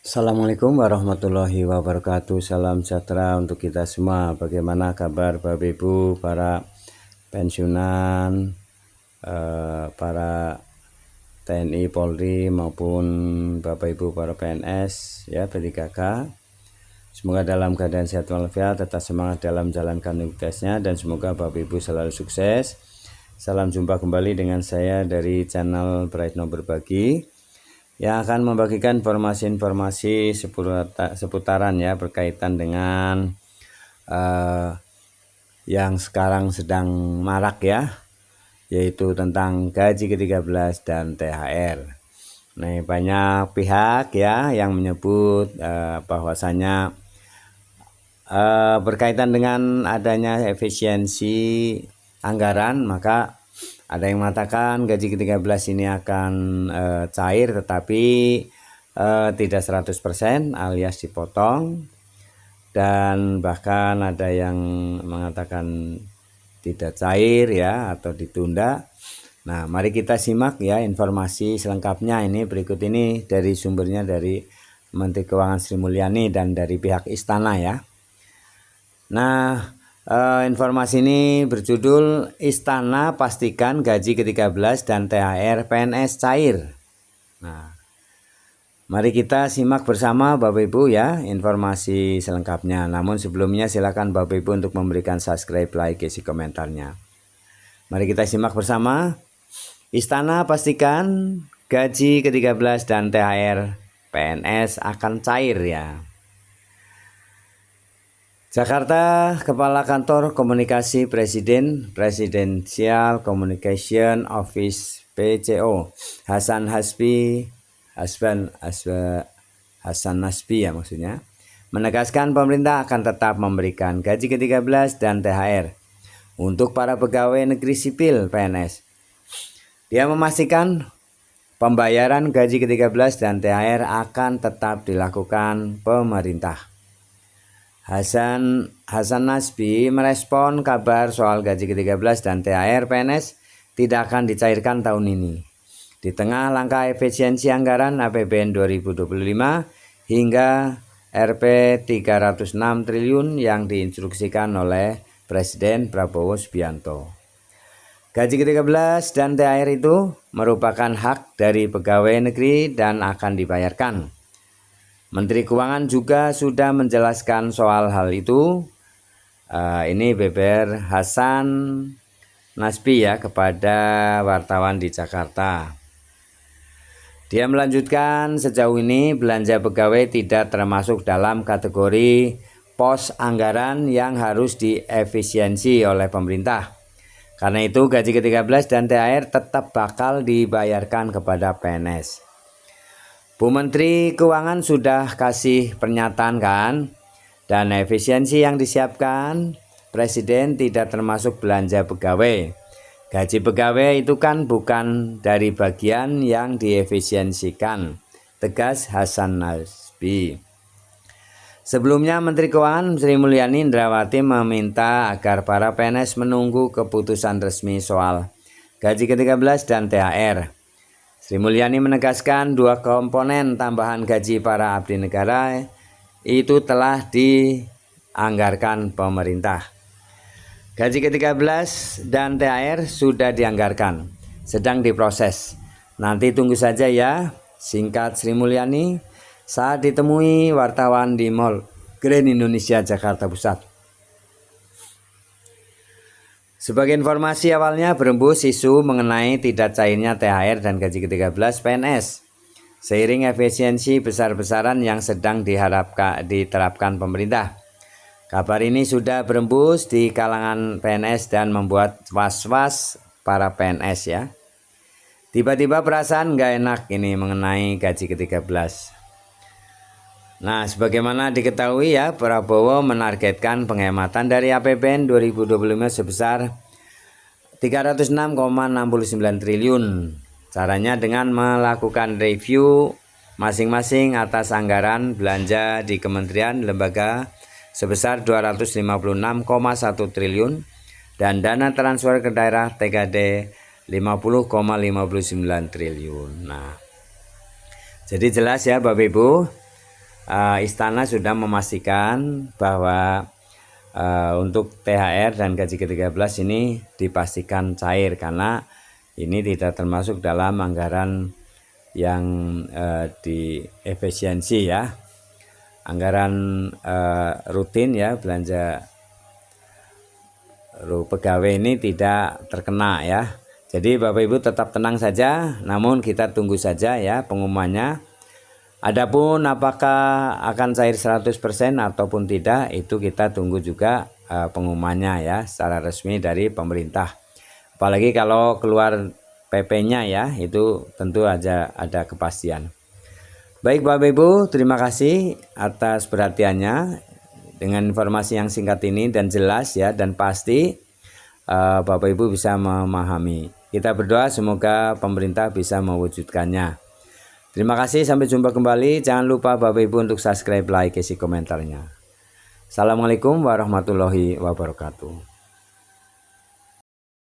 Assalamualaikum warahmatullahi wabarakatuh. Salam sejahtera untuk kita semua. Bagaimana kabar Bapak Ibu para pensiunan, para TNI, Polri maupun Bapak Ibu para PNS ya, P3K. Semoga dalam keadaan sehat walafiat, tetap semangat dalam menjalankan tugasnya, dan semoga Bapak Ibu selalu sukses. Salam jumpa kembali dengan saya dari channel Praitno Berbagi yang akan membagikan informasi-informasi seputaran ya, berkaitan dengan yang sekarang sedang marak ya, yaitu tentang gaji ke-13 dan THR. Nah, banyak pihak ya yang menyebut bahwasanya berkaitan dengan adanya efisiensi anggaran, maka ada yang mengatakan gaji ke-13 ini akan cair, tetapi tidak 100% alias dipotong, dan bahkan ada yang mengatakan tidak cair ya, atau ditunda. Nah, mari kita simak ya informasi selengkapnya. Ini berikut ini dari sumbernya dari Menteri Keuangan Sri Mulyani dan dari pihak istana ya. Nah, informasi ini berjudul Istana Pastikan Gaji ke-13 dan THR PNS Cair. Nah, mari kita simak bersama Bapak Ibu ya informasi selengkapnya. Namun sebelumnya silakan Bapak Ibu untuk memberikan subscribe, like, isi komentarnya. Mari kita simak bersama. Istana pastikan gaji ke-13 dan THR PNS akan cair ya. Jakarta, Kepala Kantor Komunikasi Presiden Presidential Communication Office PCO Hasan Nasbi ya maksudnya, menegaskan pemerintah akan tetap memberikan gaji ke-13 dan THR untuk para pegawai negeri sipil PNS. Dia memastikan pembayaran gaji ke-13 dan THR akan tetap dilakukan pemerintah. Hasan Nasbi merespon kabar soal gaji ke-13 dan THR PNS tidak akan dicairkan tahun ini, di tengah langkah efisiensi anggaran APBN 2025 hingga Rp 306 triliun yang diinstruksikan oleh Presiden Prabowo Subianto. Gaji ke-13 dan THR itu merupakan hak dari pegawai negeri dan akan dibayarkan. Menteri Keuangan juga sudah menjelaskan soal hal itu. Ini beber Hasan Nasbi ya kepada wartawan di Jakarta. Dia melanjutkan, sejauh ini belanja pegawai tidak termasuk dalam kategori pos anggaran yang harus diefisiensi oleh pemerintah. Karena itu gaji ke-13 dan THR tetap bakal dibayarkan kepada PNS. Bu Menteri Keuangan sudah kasih pernyataan kan, dan efisiensi yang disiapkan Presiden tidak termasuk belanja pegawai. Gaji pegawai itu kan bukan dari bagian yang diefisiensikan, tegas Hasan Nasbi. Sebelumnya Menteri Keuangan Sri Mulyani Indrawati meminta agar para PNS menunggu keputusan resmi soal gaji ke-13 dan THR. Sri Mulyani menegaskan dua komponen tambahan gaji para abdi negara itu telah dianggarkan pemerintah. Gaji ke-13 dan THR sudah dianggarkan, sedang diproses. Nanti tunggu saja ya, singkat Sri Mulyani saat ditemui wartawan di Mall Grand Indonesia Jakarta Pusat. Sebagai informasi awalnya berembus isu mengenai tidak cairnya THR dan gaji ke-13 PNS seiring efisiensi besar-besaran yang sedang diterapkan pemerintah. Kabar ini sudah berembus di kalangan PNS dan membuat was-was para PNS ya. Tiba-tiba perasaan nggak enak ini mengenai gaji ke-13. Nah, sebagaimana diketahui ya, Prabowo menargetkan penghematan dari APBN 2025 sebesar 306,69 triliun. Caranya dengan melakukan review masing-masing atas anggaran belanja di kementerian lembaga sebesar 256,1 triliun dan dana transfer ke daerah TKD 50,59 triliun. Nah, jadi jelas ya Bapak Ibu, Istana sudah memastikan bahwa untuk THR dan gaji ke-13 ini dipastikan cair karena ini tidak termasuk dalam anggaran yang di efisiensi ya, anggaran rutin ya, belanja pegawai ini tidak terkena ya. Jadi Bapak Ibu tetap tenang saja, namun kita tunggu saja ya pengumumannya. Adapun apakah akan cair 100% ataupun tidak, itu kita tunggu juga pengumumannya ya secara resmi dari pemerintah. Apalagi kalau keluar PP-nya ya, itu tentu aja ada kepastian. Baik Bapak Ibu, terima kasih atas perhatiannya dengan informasi yang singkat ini dan jelas ya, dan pasti Bapak Ibu bisa memahami. Kita berdoa semoga pemerintah bisa mewujudkannya. Terima kasih, sampai jumpa kembali. Jangan lupa Bapak Ibu untuk subscribe, like, isi komentarnya. Assalamualaikum warahmatullahi wabarakatuh.